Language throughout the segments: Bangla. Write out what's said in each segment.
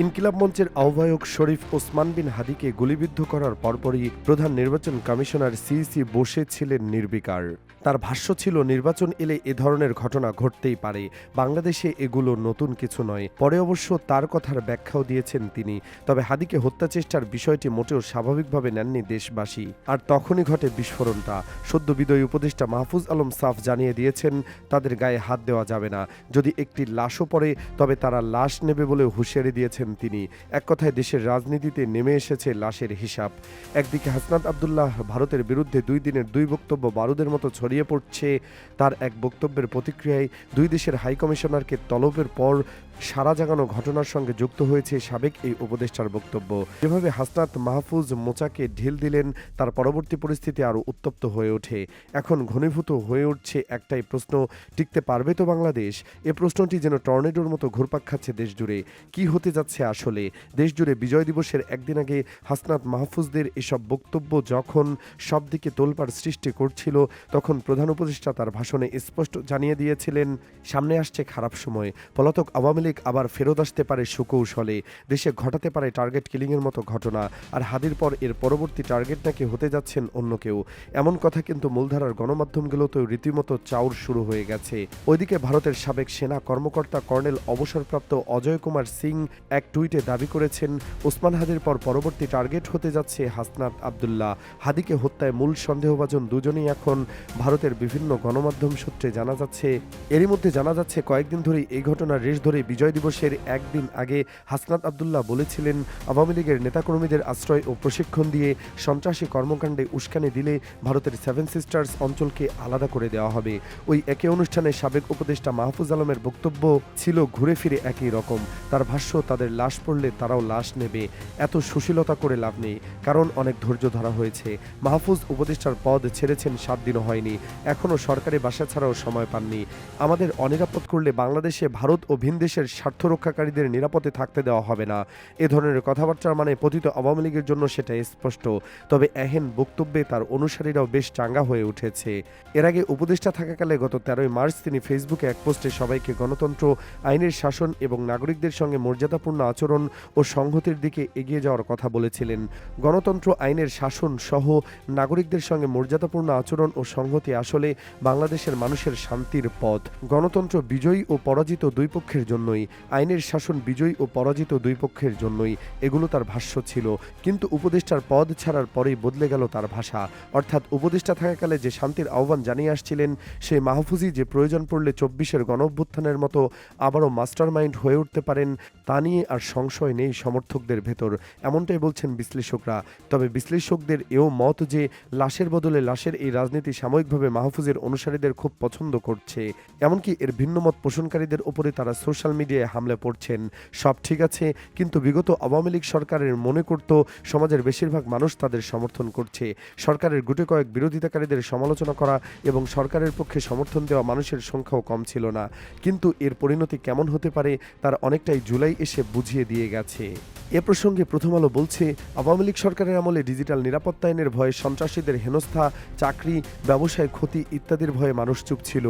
ইনকিলাব মঞ্চের আহ্বায়ক শরীফ ওসমান বিন হাদিকে গুলিবিদ্ধ করার পরপরই প্রধান নির্বাচন কমিশনার সিইসি বসেছিলেন নির্বিকার। তার ভাষ্য ছিল, নির্বাচন এলে এ ধরনের ঘটনা ঘটতেই পারে, বাংলাদেশে এগুলো নতুন কিছু নয়। পরে অবশ্য তার কথার ব্যাখ্যাও দিয়েছেন তিনি। তবে হাদিকে হত্যাচেষ্টার বিষয়টি মোটেও স্বাভাবিকভাবে নেননি দেশবাসী। আর তখনই ঘটে বিস্ফোরণটা। সদ্য বিদায়ী উপদেষ্টা মাহফুজ আলম সাফ জানিয়ে দিয়েছেন, তাদের গায়ে হাত দেওয়া যাবে না। যদি একটি লাশও পড়ে তবে তারা লাশ নেবে বলে হুঁশিয়ারি দিয়েছেন তিনি। এক কথায় দেশের রাজনীতিতে নেমে এসেছে লাশের হিসাব। একদিকে হাসনাত আব্দুল্লাহ ভারতের বিরুদ্ধে 2 দিনের 2 বক্তব্য বারুদের মতো ছড়িয়ে পড়ছে। তার এক বক্তব্যের প্রতিক্রিয়ায় 2 দেশের হাইকমিশনারকে তলবের পর সারা জাগানো ঘটনার সঙ্গে যুক্ত হয়েছে সাবেক এই উপদেষ্টার বক্তব্য। যেভাবে হাসনাত মাহফুজ মোচাকে ঢিল দিলেন, তার পরবর্তী পরিস্থিতি আরও উত্তপ্ত হয়ে ওঠে। এখন ঘনীভূত হয়ে উঠছে একটাই প্রশ্ন, টিকতে পারবে তো বাংলাদেশ? এ প্রশ্নটি যেন টর্নেডোর মতো ঘুরপাক খাচ্ছে দেশ জুড়ে। কি হতে যাচ্ছে আসলে? দেশ জুড়ে বিজয় দিবসের একদিন আগে হাসনাত মাহফুজদের এসব বক্তব্য যখন সব দিকে তোলপাড় সৃষ্টি করছিল, তখন প্রধান উপদেষ্টা তার ভাষণে স্পষ্ট জানিয়ে দিয়েছিলেন, সামনে আসছে খারাপ সময়। পলাতক আওয়ামী লীগ আবার ফেরত আসতে পারে সুকৌশলে, দেশে ঘটাতে পারে টার্গেট কিলিংয়ের মতো ঘটনা। আর হাদির পর এর পরবর্তী টার্গেট নাকি হতে যাচ্ছেন অন্য কেউ। এমন কথা কিন্তু মূলধারার গণমাধ্যমগুলোতেও রীতিমতো চাউর শুরু হয়ে গেছে। ওইদিকে ভারতের সাবেক সেনা কর্মকর্তা কর্নেল অবসরপ্রাপ্ত অজয় কুমার সিং এক টুইটে দাবি করেছেন, ওসমান হাদির পর পরবর্তী টার্গেট হতে যাচ্ছে হাসনাত আব্দুল্লাহ। হাদিকে হত্যায় মূল সন্দেহভাজন দুজনেই এখন ভারতের বিভিন্ন গণমাধ্যম সূত্রে জানা যাচ্ছে। এরই মধ্যে জানা যাচ্ছে, কয়েকদিন ধরেই এই ঘটনার রেশ ধরে বিজয় দিবসের একদিন আগে হাসনাত আব্দুল্লাহ বলেছিলেন, আওয়ামী লীগের নেতাকর্মীদের আশ্রয় ও প্রশিক্ষণ দিয়ে সন্ত্রাসী কর্মকাণ্ডে উস্কানি দিলে ভারতের 7 সিস্টার্স অঞ্চলকে আলাদা করে দেওয়া হবে। ওই একই অনুষ্ঠানে সাবেক উপদেষ্টা মাহফুজ আলমের বক্তব্য ছিল ঘুরে ফিরে একই রকম। তার ভাষ্য, তাদের লাশ পড়লে তারাও লাশ নেবে। এত সুশীলতা করে লাভ নেই, কারণ অনেক ধৈর্য ধরা হয়েছে। মাহফুজ উপদেষ্টার পদ ছেড়েছেন 7 দিনও হয়নি, এখনও সরকারি বাসা ছাড়াও সময় পাননি। আমাদের অনিরাপদ করলে বাংলাদেশে ভারত ও ভিন দেশের স্বার্থ রক্ষাকারীদের নিরাপদে থাকতে দেওয়া হবে না। এ ধরনের কথাবার্তার মানে পতিত আওয়ামী লীগের জন্য সেটা স্পষ্ট। তবে এহেন বক্তব্যে তার অনুসারীরাও বেশ চাঙ্গা হয়ে উঠেছে। এর আগে উপদেষ্টা থাকাকালে গত 13 মার্চ তিনি ফেসবুকে এক পোস্টে সবাইকে গণতন্ত্র, আইনের শাসন এবং নাগরিকদের সঙ্গে মর্যাদাপূর্ণ আচরণ ও সংহতির দিকে এগিয়ে যাওয়ার কথা বলেছিলেন। গণতন্ত্র, আইনের শাসন সহ নাগরিকদের সঙ্গে মর্যাদাপূর্ণ আচরণ ও সংহতি আসলে বাংলাদেশের মানুষের শান্তির পথ। গণতন্ত্র বিজয়ী ও পরাজিত দুই পক্ষের জন্যই, আইনের শাসন বিজয়ী ও পরাজিত দুই পক্ষের জন্যই, এগুলো তার ভাষ্য ছিল। কিন্তু উপদেষ্টার পদ ছাড়ার পরেই বদলে গেল তার ভাষা। অর্থাৎ উপদেষ্টা থাকাকালে যে শান্তির আহ্বান জানিয়ে আসছিলেন, সেই মাহফুজই যে প্রয়োজন পড়লে 24-এর গণঅভ্যুত্থানের মতো আবারও মাস্টারমাইন্ড হয়ে উঠতে পারেন, তা নিয়ে আর সংশয় নেই সমর্থকদের ভেতর। এমনটাই বলছেন বিশ্লেষকরা। তবে বিশ্লেষকদের এও মত যে লাশের বদলে লাশের এই রাজনীতি সাময়িকভাবে মাহফুজের অনুসারীদের খুব পছন্দ করছে। এমনকি এর ভিন্নমত পোষণকারীদের উপরে তারা সোশ্যাল মিডিয়ায় হামলে পড়ছেন। সব ঠিক আছে, কিন্তু বিগত আওয়ামী লীগ সরকারের মনে করত সমাজের বেশিরভাগ মানুষ তাদের সমর্থন করছে। সরকারের গুটি কয়েক বিরোধিতাকারীদের সমালোচনা করা এবং সরকারের পক্ষে সমর্থন দেওয়া মানুষের সংখ্যাও কম ছিল না। কিন্তু এর পরিণতি কেমন হতে পারে তার অনেকটাই জুলাই এসে বুঝিয়ে দিয়ে গেছে। এ প্রসঙ্গে প্রথম আলো বলছে, আওয়ামী লীগ সরকারের আমলে ডিজিটাল নিরাপত্তা আইনের ভয়ে সন্ত্রাসীদের হেনস্থা, চাকরি, ব্যবসায় ক্ষতি ইত্যাদির ভয়ে মানুষ চুপ ছিল।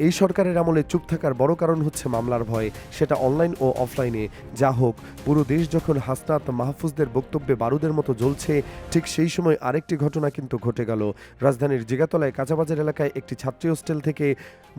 এই সরকারের আমলে চুপ থাকার বড় কারণ হচ্ছে মামলার ভয়, সেটা অনলাইন ও অফলাইনে। যা হোক, পুরো দেশ যখন হাসনাত মাহফুজদের বক্তব্যে বারুদের মতো জ্বলছে, ঠিক সেই সময় আরেকটি ঘটনা কিন্তু ঘটে গেল। রাজধানীর জিগাতলায় কাঁচাবাজার এলাকায় একটি ছাত্রী হোস্টেল থেকে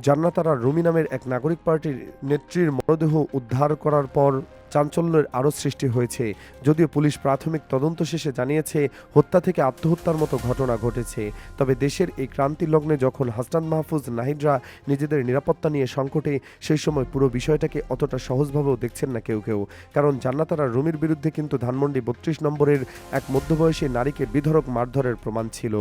জান্নাতারা রুমি নামের এক নাগরিক পার্টির নেত্রীর মরদেহ উদ্ধার করার পর চাঞ্চল্যের আরও সৃষ্টি হয়েছে। যদিও পুলিশ প্রাথমিক তদন্ত শেষে জানিয়েছে হত্যা থেকে আত্মহত্যার মতো ঘটনা ঘটেছে। তবে দেশের এই ক্রান্তি লগ্নে যখন হাসনাত মাহফুজ, নাহিদরা নিজেদের নিরাপত্তা নিয়ে সংকটে, সেই সময় পুরো বিষয়টাকে অতটা সহজভাবেও দেখছেন না কেউ কেউ। কারণ জান্নাতারা রুমির বিরুদ্ধে কিন্তু ধানমন্ডি 32 নম্বরের এক মধ্যবয়সী নারীকে বেধড়ক মারধরের প্রমাণ ছিল।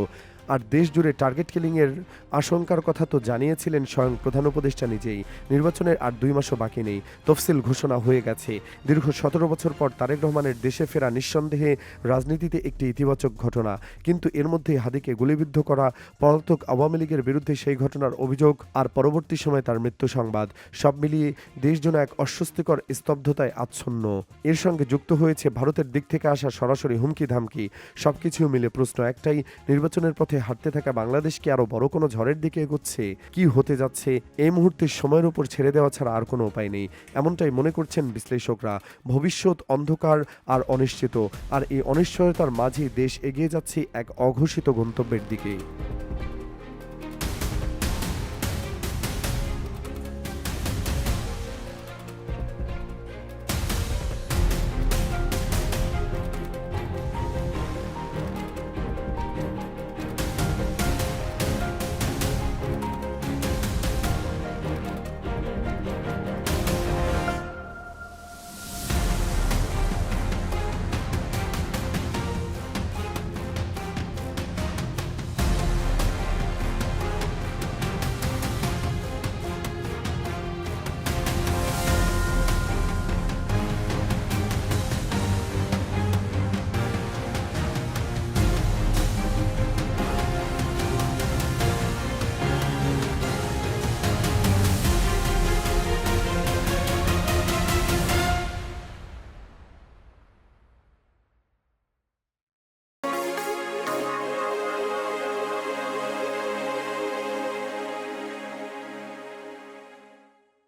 আর দেশ জুড়ে টার্গেট কিলিংয়ের আশঙ্কার কথা তো জানিয়েছিলেন স্বয়ং প্রধান উপদেষ্টা নিজেই। নির্বাচনের আর 2 মাসও বাকি নেই, তফসিল ঘোষণা হয়ে গেছে। দীর্ঘ 17 বছর পর তারেক রহমানের দেশে ফেরা নিঃসন্দেহে রাজনীতিতে একটি ইতিবাচক ঘটনা। কিন্তু এর মধ্যে হাদিকে গুলিবিদ্ধ করা, পলাতক আওয়ামী লীগের বিরুদ্ধে সেই ঘটনার অভিযোগ, আর পরবর্তী সময় তার মৃত্যু সংবাদ, সব মিলিয়ে দেশ যেন এক অস্বস্তিকর স্তব্ধতায় আচ্ছন্ন। এর সঙ্গে যুক্ত হয়েছে ভারতের দিক থেকে আসা সরাসরি হুমকি ধামকি। সবকিছু মিলে প্রশ্ন একটাই, নির্বাচনের পথে পথে হাঁটতে থাকা বাংলাদেশ কি আরও বড় কোনো ঝড়ের দিকে এগোচ্ছে? কি হতে যাচ্ছে এই মুহূর্তে সময়ের উপর ছেড়ে দেওয়া ছাড়া আর কোনো উপায় নেই, এমনটাই মনে করছেন বিশ্লেষকরা। ভবিষ্যৎ অন্ধকার আর অনিশ্চিত, আর এই অনিশ্চয়তার মাঝে দেশ এগিয়ে যাচ্ছে এক অঘোষিত গন্তব্যের দিকে।